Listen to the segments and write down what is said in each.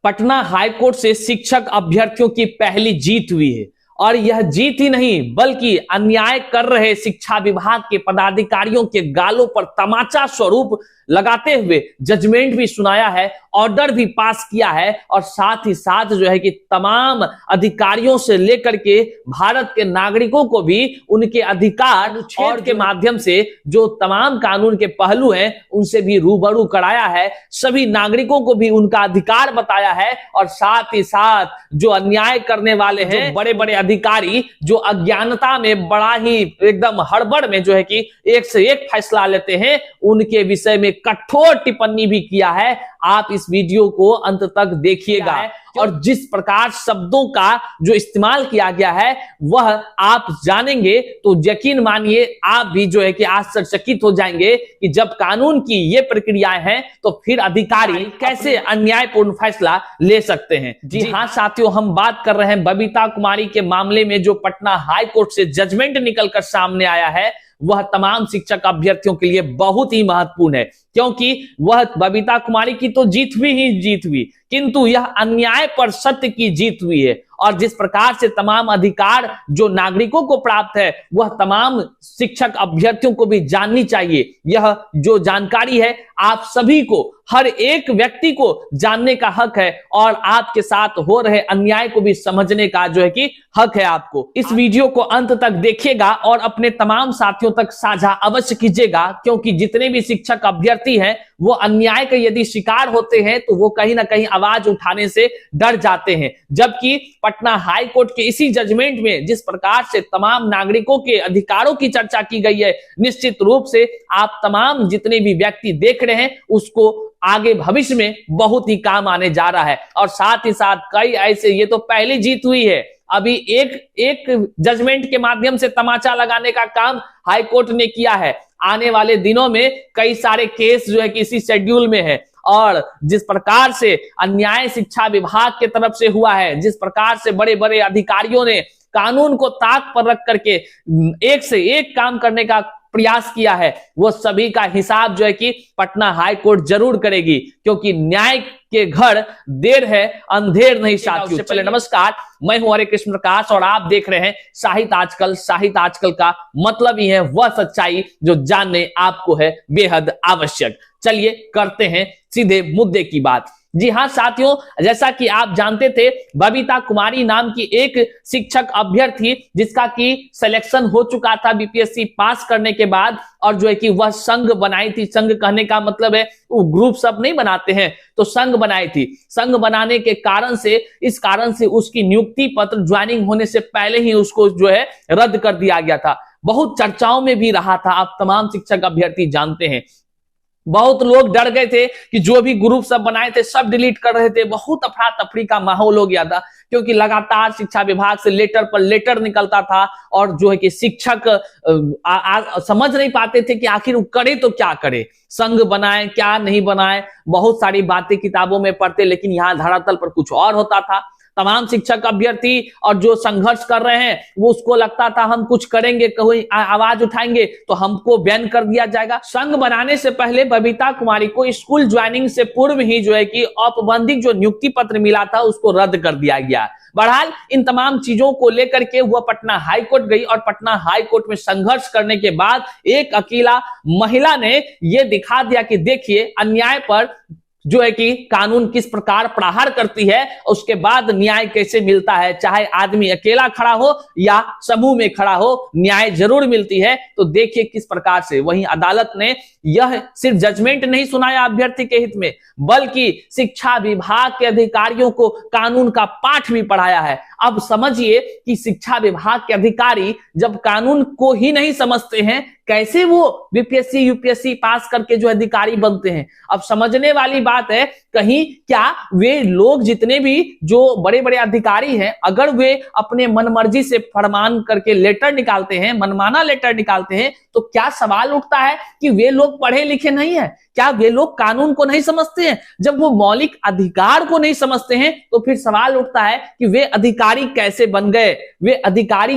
Patna high court से शिक्षक अभ्यर्थियों की पहली जीत हुई है और यह जीत ही नहीं बल्कि अन्याय कर रहे शिक्षा विभाग के पदाधिकारियों के गालों पर तमाचा स्वरूप लगाते हुए जजमेंट भी सुनाया है, ऑर्डर भी पास किया है और साथ ही साथ जो है कि तमाम अधिकारियों से लेकर के भारत के नागरिकों को भी उनके अधिकार और के माध्यम से जो तमाम कानून के पहलू हैं उनसे भी रूबरू कराया है, सभी नागरिकों को भी उनका अधिकार बताया है और साथ ही साथ जो अन्याय करने वाले हैं बड़े बड़े अधिकारी जो अज्ञानता में बड़ा ही एकदम हड़बड़ में जो है कि एक से एक फैसला लेते हैं उनके विषय में कठोर टिप्पणी भी किया है। आप इस वीडियो को अंत तक देखिएगा और जिस प्रकार शब्दों का जो इस्तेमाल किया गया है वह आप जानेंगे तो यकीन मानिए आप भी जो है कि आश्चर्यचकित हो जाएंगे कि जब कानून की ये प्रक्रियाएं हैं तो फिर अधिकारी कैसे अन्यायपूर्ण फैसला ले सकते हैं। जी हाँ साथियों, हम बात कर रहे हैं बबीता कुमारी के मामले में जो पटना हाई कोर्ट से जजमेंट निकलकर सामने आया है वह तमाम शिक्षक अभ्यर्थियों के लिए बहुत ही महत्वपूर्ण है, क्योंकि वह बबीता कुमारी की तो जीत हुई किंतु यह अन्याय पर सत्य की जीत हुई है और जिस प्रकार से तमाम अधिकार जो नागरिकों को प्राप्त है वह तमाम शिक्षक अभ्यर्थियों को भी जाननी चाहिए। यह जो जानकारी है आप सभी को, हर एक व्यक्ति को जानने का हक है और आपके साथ हो रहे अन्याय को भी समझने का जो है कि हक है आपको। इस वीडियो को अंत तक देखिएगा और अपने तमाम साथियों तक साझा अवश्य कीजिएगा, क्योंकि जितने भी शिक्षक अभ्यर्थी हैं वो अन्याय के यदि शिकार होते हैं तो वो कहीं ना कहीं आवाज उठाने से डर जाते हैं। जबकि पटना हाई कोर्ट के इसी जजमेंट में जिस प्रकार से तमाम नागरिकों के अधिकारों की चर्चा की गई है, निश्चित रूप से आप तमाम जितने भी व्यक्ति देख रहे हैं उसको आगे भविष्य में बहुत ही काम आने जा रहा है। और साथ ही साथ कई ऐसे, ये तो पहली जीत हुई है, अभी एक जजमेंट के माध्यम से तमाचा लगाने का काम हाई कोर्ट ने किया है। आने वाले दिनों में कई सारे केस जो है कि इसी शेड्यूल में है और जिस प्रकार से अन्याय शिक्षा विभाग के तरफ से हुआ है, जिस प्रकार से बड़े बड़े अधिकारियों ने कानून को ताक पर रख करके एक से एक काम करने का प्रयास किया है, वो सभी का हिसाब जो है कि पटना हाई कोर्ट जरूर करेगी, क्योंकि न्याय के घर देर है अंधेर नहीं साथियों। चलिए नमस्कार, मैं हूं हरे कृष्ण प्रकाश और आप देख रहे हैं साहित्य आजकल। साहित्य आजकल का मतलब ही है वह सच्चाई जो जानने आपको है बेहद आवश्यक। चलिए करते हैं सीधे मुद्दे की बात। जी हाँ साथियों, जैसा कि आप जानते थे बबीता कुमारी नाम की एक शिक्षक अभ्यर्थी जिसका कि सिलेक्शन हो चुका था बीपीएससी पास करने के बाद, और जो है कि वह संघ बनाई थी। संघ कहने का मतलब है वो ग्रुप सब नहीं बनाते हैं, तो संघ बनाई थी। संघ बनाने के कारण से, इस कारण से उसकी नियुक्ति पत्र ज्वाइनिंग होने से पहले ही उसको जो है रद्द कर दिया गया था। बहुत चर्चाओं में भी रहा था, आप तमाम शिक्षक अभ्यर्थी जानते हैं। बहुत लोग डर गए थे कि जो भी ग्रुप सब बनाए थे सब डिलीट कर रहे थे। बहुत अफरा तफरी का माहौल हो गया था, क्योंकि लगातार शिक्षा विभाग से लेटर पर लेटर निकलता था और जो है कि शिक्षक समझ नहीं पाते थे कि आखिर वो करे तो क्या करे, संघ बनाए क्या नहीं बनाए। बहुत सारी बातें किताबों में पढ़ते, लेकिन यहाँ धरातल पर कुछ और होता था। तमाम शिक्षक अभ्यर्थी और जो संघर्ष कर रहे हैं वो उसको लगता था हम कुछ करेंगे, कोई आवाज उठाएंगे तो हमको बैन कर दिया जाएगा। संघ बनाने से पहले बबीता कुमारी को स्कूल ज्वाइनिंग से पूर्व ही जो है कि औपबंधिक जो नियुक्ति पत्र मिला था उसको रद्द कर दिया गया। बहरहाल इन तमाम चीजों को लेकर के वह पटना हाई कोर्ट गई और पटना हाई कोर्ट में संघर्ष करने के बाद एक अकेला महिला ने यह दिखा दिया कि देखिए अन्याय पर जो है कि कानून किस प्रकार प्रहार करती है, उसके बाद न्याय कैसे मिलता है। चाहे आदमी अकेला खड़ा हो या समूह में खड़ा हो, न्याय जरूर मिलती है। तो देखिए किस प्रकार से वहीं अदालत ने यह सिर्फ जजमेंट नहीं सुनाया अभ्यर्थी के हित में, बल्कि शिक्षा विभाग के अधिकारियों को कानून का पाठ भी पढ़ाया है। अब समझिए कि शिक्षा विभाग के अधिकारी जब कानून को ही नहीं समझते हैं, कैसे वो बीपीएससी यूपीएससी पास करके जो अधिकारी बनते हैं। अब समझने वाली बात है, कहीं क्या वे लोग जितने भी जो बड़े बड़े अधिकारी हैं, अगर वे अपने मनमर्जी से फरमान करके लेटर निकालते हैं, मनमाना लेटर निकालते हैं, तो क्या सवाल उठता है कि वे लोग पढ़े लिखे नहीं है? क्या वे लोग कानून को नहीं समझते हैं? जब वो मौलिक अधिकार को नहीं समझते हैं तो फिर सवाल उठता है कि वे अधिकारी अधिकारी कैसे बन गए, वे अधिकारी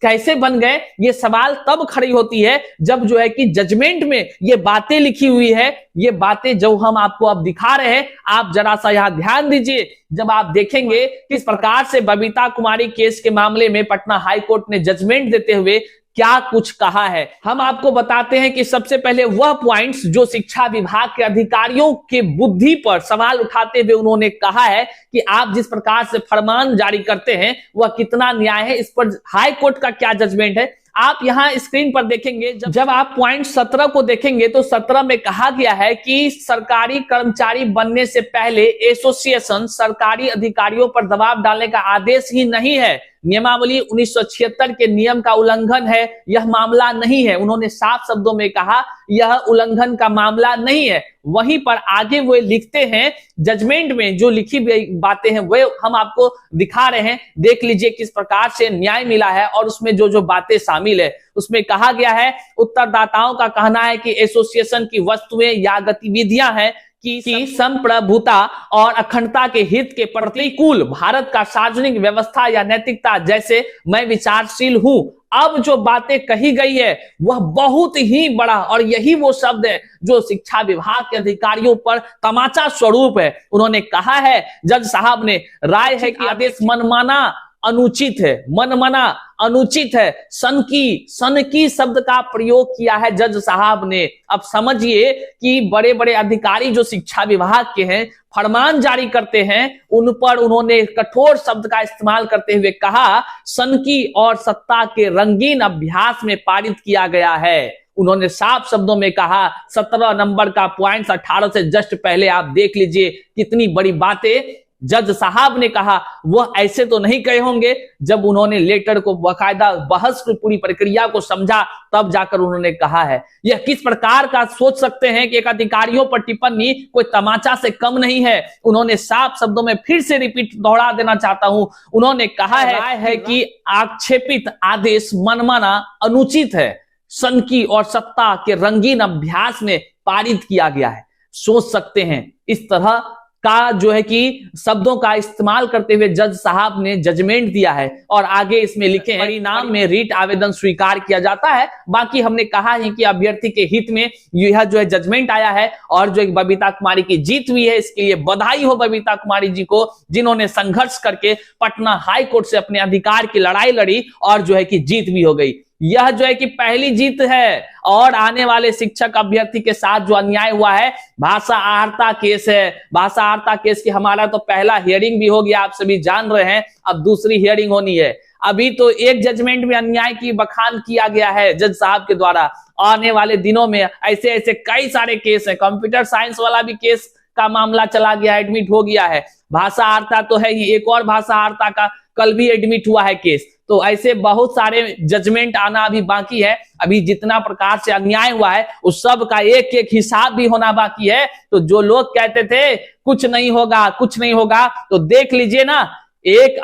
कैसे बन गए, ये सवाल तब खड़ी होती है जब जो है कि जजमेंट में ये बातें लिखी हुई है। ये बातें जो हम आपको अब दिखा रहे हैं, आप जरा सा यहां ध्यान दीजिए। जब आप देखेंगे किस प्रकार से बबीता कुमारी केस के मामले में पटना हाई कोर्ट ने जजमेंट देते हुए क्या कुछ कहा है, हम आपको बताते हैं कि सबसे पहले वह पॉइंट्स जो शिक्षा विभाग के अधिकारियों के बुद्धि पर सवाल उठाते हुए उन्होंने कहा है कि आप जिस प्रकार से फरमान जारी करते हैं वह कितना न्याय है। इस पर हाई कोर्ट का क्या जजमेंट है आप यहां स्क्रीन पर देखेंगे। जब आप पॉइंट 17 को देखेंगे तो 17 में कहा गया है कि सरकारी कर्मचारी बनने से पहले एसोसिएशन सरकारी अधिकारियों पर दबाव डालने का आदेश ही नहीं है, नियमावली 1976 के नियम का उल्लंघन है, यह मामला नहीं है। उन्होंने साफ शब्दों में कहा यह उल्लंघन का मामला नहीं है। वहीं पर आगे वो लिखते हैं, जजमेंट में जो लिखी बातें हैं वे हम आपको दिखा रहे हैं, देख लीजिए किस प्रकार से न्याय मिला है। और उसमें जो जो बातें शामिल है उसमें कहा गया है, उत्तरदाताओं का कहना है कि एसोसिएशन की वस्तुएं या गतिविधियां हैं कि संप्रभुता और अखंडता के हित के प्रतिकूल भारत का सार्वजनिक व्यवस्था या नैतिकता जैसे मैं विचारशील हूं। अब जो बातें कही गई है वह बहुत ही बड़ा, और यही वो शब्द है जो शिक्षा विभाग के अधिकारियों पर तमाचा स्वरूप है। उन्होंने कहा है, जज साहब ने राय है कि आदेश मनमाना अनुचित है, मनमाना अनुचित है। सनकी शब्द का प्रयोग किया है जज साहब ने। अब समझिए कि बड़े बड़े अधिकारी जो शिक्षा विभाग के हैं, फरमान जारी करते हैं, उन पर उन्होंने कठोर शब्द का इस्तेमाल करते हुए कहा सनकी और सत्ता के रंगीन अभ्यास में पारित किया गया है। उन्होंने साफ शब्दों में कहा। 17 नंबर का पॉइंट 18 से जस्ट पहले आप देख लीजिए कितनी बड़ी बातें जज साहब ने कहा। वह ऐसे तो नहीं कहे होंगे, जब उन्होंने लेटर को बाकायदा बहस की पूरी प्रक्रिया को समझा तब जाकर उन्होंने कहा है। यह किस प्रकार का सोच सकते हैं कि एक अधिकारियों पर टिप्पणी कोई तमाचा से कम नहीं है। उन्होंने साफ शब्दों में फिर से रिपीट दोहरा देना चाहता हूं, उन्होंने कहा है कि आक्षेपित आदेश मनमाना अनुचित है, सनकी और सत्ता के रंगीन अभ्यास में पारित किया गया है। सोच सकते हैं इस तरह का जो है कि शब्दों का इस्तेमाल करते हुए जज साहब ने जजमेंट दिया है। और आगे इसमें लिखे हैं, परिणाम में रीट आवेदन स्वीकार किया जाता है। बाकी हमने कहा है कि अभ्यर्थी के हित में यह जो है जजमेंट आया है और जो एक बबीता कुमारी की जीत हुई है, इसके लिए बधाई हो बबीता कुमारी जी को, जिन्होंने संघर्ष करके पटना हाई कोर्ट से अपने अधिकार की लड़ाई लड़ी और जो है कि जीत भी हो गई। यह जो है कि पहली जीत है। और आने वाले शिक्षक अभ्यर्थी के साथ जो अन्याय हुआ है, भाषा आहर्ता केस है। भाषा आहर्ता केस की हमारा तो पहला हियरिंग भी हो गया, आप सभी जान रहे हैं, अब दूसरी हियरिंग होनी है। अभी तो एक जजमेंट में अन्याय की बखान किया गया है जज साहब के द्वारा। आने वाले दिनों में ऐसे ऐसे कई सारे केस है। कंप्यूटर साइंस वाला भी केस का मामला चला गया, एडमिट हो गया है। भाषा आहर्ता तो है ही, एक और भाषा आहर्ता का कल भी एडमिट हुआ है केस। तो ऐसे बहुत सारे जजमेंट आना अभी बाकी है। अभी जितना प्रकार से अन्याय हुआ है उस सब का एक एक हिसाब भी होना बाकी है। तो जो लोग कहते थे कुछ नहीं होगा, कुछ नहीं होगा, तो देख लीजिए ना, एक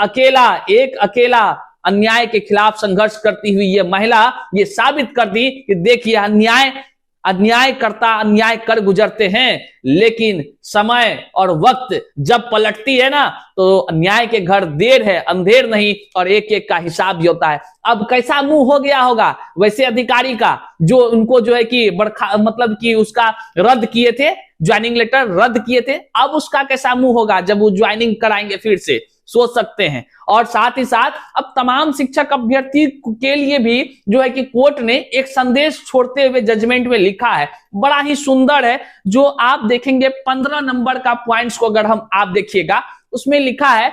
अकेला अन्याय के खिलाफ संघर्ष करती हुई ये महिला ये साबित कर दी कि देखिए अन्यायकर्ता अन्याय कर गुजरते हैं, लेकिन समय और वक्त जब पलटती है ना तो अन्याय के घर देर है अंधेर नहीं, और एक एक का हिसाब भी होता है। अब कैसा मुंह हो गया होगा वैसे अधिकारी का, जो उनको जो है कि मतलब कि उसका रद्द किए थे, ज्वाइनिंग लेटर रद्द किए थे, अब उसका कैसा मुंह होगा जब वो ज्वाइनिंग कराएंगे फिर से, सोच सकते हैं। और साथ ही साथ अब तमाम शिक्षक अभ्यर्थी के लिए भी जो है कि कोर्ट ने एक संदेश छोड़ते हुए जजमेंट में लिखा है, बड़ा ही सुंदर है, जो आप देखेंगे 15 नंबर का पॉइंट्स को अगर आप देखिएगा, उसमें लिखा है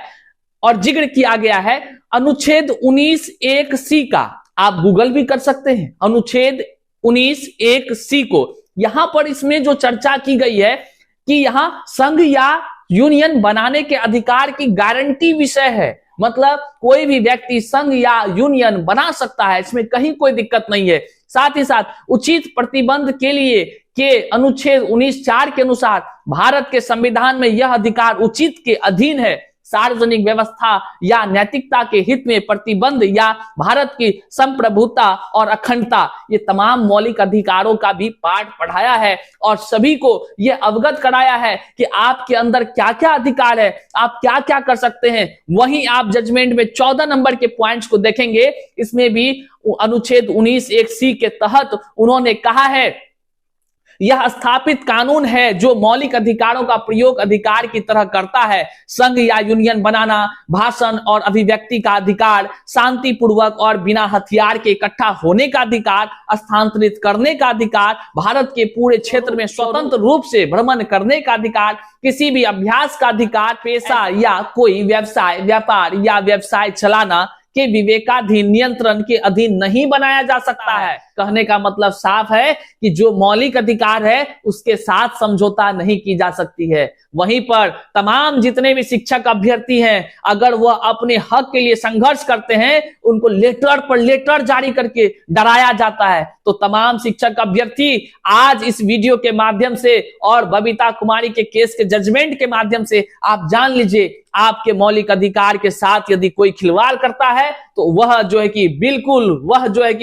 और जिक्र किया गया है अनुच्छेद 19(1)(c) का। आप गूगल भी कर सकते हैं अनुच्छेद 19(1)(c) को। यहां पर इसमें जो चर्चा की गई है कि यहां संघ या यूनियन बनाने के अधिकार की गारंटी विषय है, मतलब कोई भी व्यक्ति संघ या यूनियन बना सकता है, इसमें कहीं कोई दिक्कत नहीं है। साथ ही साथ उचित प्रतिबंध के लिए के अनुच्छेद 19(4) के अनुसार भारत के संविधान में यह अधिकार उचित के अधीन है। सार्वजनिक व्यवस्था या नैतिकता के हित में प्रतिबंध या भारत की संप्रभुता और अखंडता, ये तमाम मौलिक अधिकारों का भी पाठ पढ़ाया है और सभी को यह अवगत कराया है कि आपके अंदर क्या क्या अधिकार है, आप क्या क्या कर सकते हैं। वहीं आप जजमेंट में 14 नंबर के पॉइंट्स को देखेंगे, इसमें भी अनुच्छेद 19(1)(c) के तहत उन्होंने कहा है, यह स्थापित कानून है जो मौलिक अधिकारों का प्रयोग अधिकार की तरह करता है। संघ या यूनियन बनाना, भाषण और अभिव्यक्ति का अधिकार, शांतिपूर्वक और बिना हथियार के इकट्ठा होने का अधिकार, स्थानांतरित करने का अधिकार, भारत के पूरे क्षेत्र में स्वतंत्र रूप से भ्रमण करने का अधिकार, किसी भी अभ्यास का अधिकार, पेशा या कोई व्यवसाय, व्यापार या व्यवसाय चलाना के विवेकाधीन नियंत्रण के अधीन नहीं बनाया जा सकता है। कहने का मतलब साफ है कि जो मौलिक अधिकार है उसके साथ समझौता नहीं की जा सकती है। वहीं पर तमाम जितने भी शिक्षक अभ्यर्थी हैं, अगर वह अपने हक के लिए संघर्ष करते हैं, उनको लेटर पर लेटर जारी करके डराया जाता है। तो तमाम शिक्षक अभ्यर्थी आज इस वीडियो के माध्यम से और बबीता कुमारी के केस के जजमेंट के माध्यम से आप जान लीजिए, आपके मौलिक अधिकार के साथ यदि कोई खिलवाड़ करता है तो वह जो है कि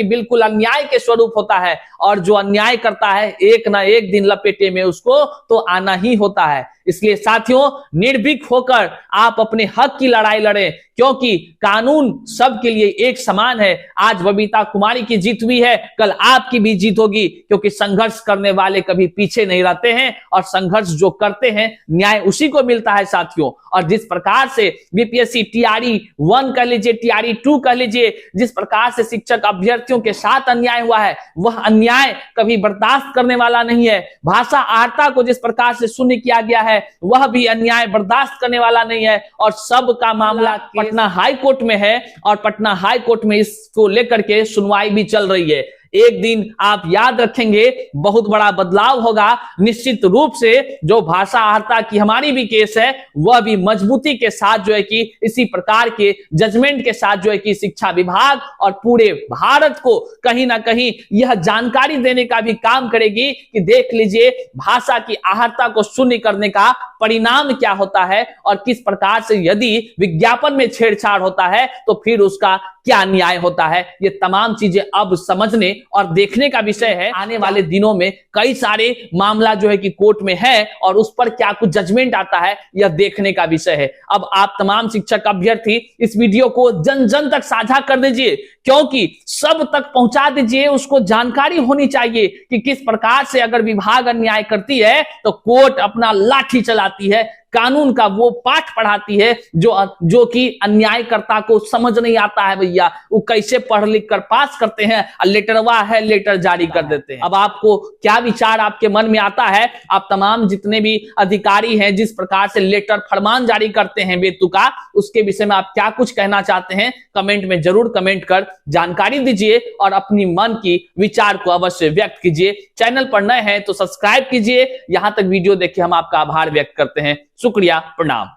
बिल्कुल अन्याय के स्वरूप होता है, और जो अन्याय करता है एक ना एक दिन लपेटे में उसको तो आना ही होता है। इसलिए साथियों, निर्भीक होकर आप अपने हक की लड़ाई लड़ें, क्योंकि कानून सबके लिए एक समान है। आज बबीता कुमारी की जीत हुई है, कल आपकी भी जीत होगी, क्योंकि संघर्ष करने वाले कभी पीछे नहीं रहते हैं और संघर्ष जो करते हैं न्याय उसी को मिलता है साथियों। और जिस प्रकार से बीपीएससी TRE 1 कह लीजिए, TRE 2 कह लीजिए, जिस प्रकार से शिक्षक अभ्यर्थियों के साथ अन्याय हुआ है, वह अन्याय कभी बर्दाश्त करने वाला नहीं है। भाषा आहर्ता को जिस प्रकार से शून्य किया गया है, वह भी अन्याय बर्दाश्त करने वाला नहीं है। और सबका मामला पटना हाई कोर्ट में है और पटना हाई कोर्ट में इसको लेकर के सुनवाई भी चल रही है। एक दिन आप याद रखेंगे, बहुत बड़ा बदलाव होगा। निश्चित रूप से जो भाषा आहर्ता की हमारी भी केस है, वह भी मजबूती के साथ जो है कि इसी प्रकार के जजमेंट के साथ जो है कि शिक्षा विभाग और पूरे भारत को कहीं ना कहीं यह जानकारी देने का भी काम करेगी कि देख लीजिए, भाषा की आहर्ता को शून्य करने का परिणाम क्या होता है और किस प्रकार से यदि विज्ञापन में छेड़छाड़ होता है तो फिर उसका क्या न्याय होता है। ये तमाम चीजें अब समझने और देखने का विषय है। आने वाले दिनों में कई सारे मामला जो है कि कोर्ट में है और उस पर क्या कुछ जजमेंट आता है, यह देखने का विषय है। अब आप तमाम शिक्षक अभ्यर्थी इस वीडियो को जन जन तक साझा कर दीजिए, क्योंकि सब तक पहुंचा दीजिए। उसको जानकारी होनी चाहिए कि किस प्रकार से अगर विभाग अन्याय करती है तो कोर्ट अपना लाठी चलाती है, कानून का वो पाठ पढ़ाती है जो कि अन्यायकर्ता को समझ नहीं आता है। भैया वो कैसे पढ़ लिख कर पास करते हैं, लेटरवा है लेटर जारी कर देते हैं। अब आपको क्या विचार आपके मन में आता है? आप तमाम जितने भी अधिकारी हैं जिस प्रकार से लेटर फरमान जारी करते हैं बेतुका, उसके विषय में आप क्या कुछ कहना चाहते हैं? कमेंट में जरूर कमेंट कर जानकारी दीजिए और अपनी मन की विचार को अवश्य व्यक्त कीजिए। चैनल पर नए हैं तो सब्सक्राइब कीजिए। यहां तक वीडियो देखिए, हम आपका आभार व्यक्त करते हैं। शुक्रिया, प्रणाम।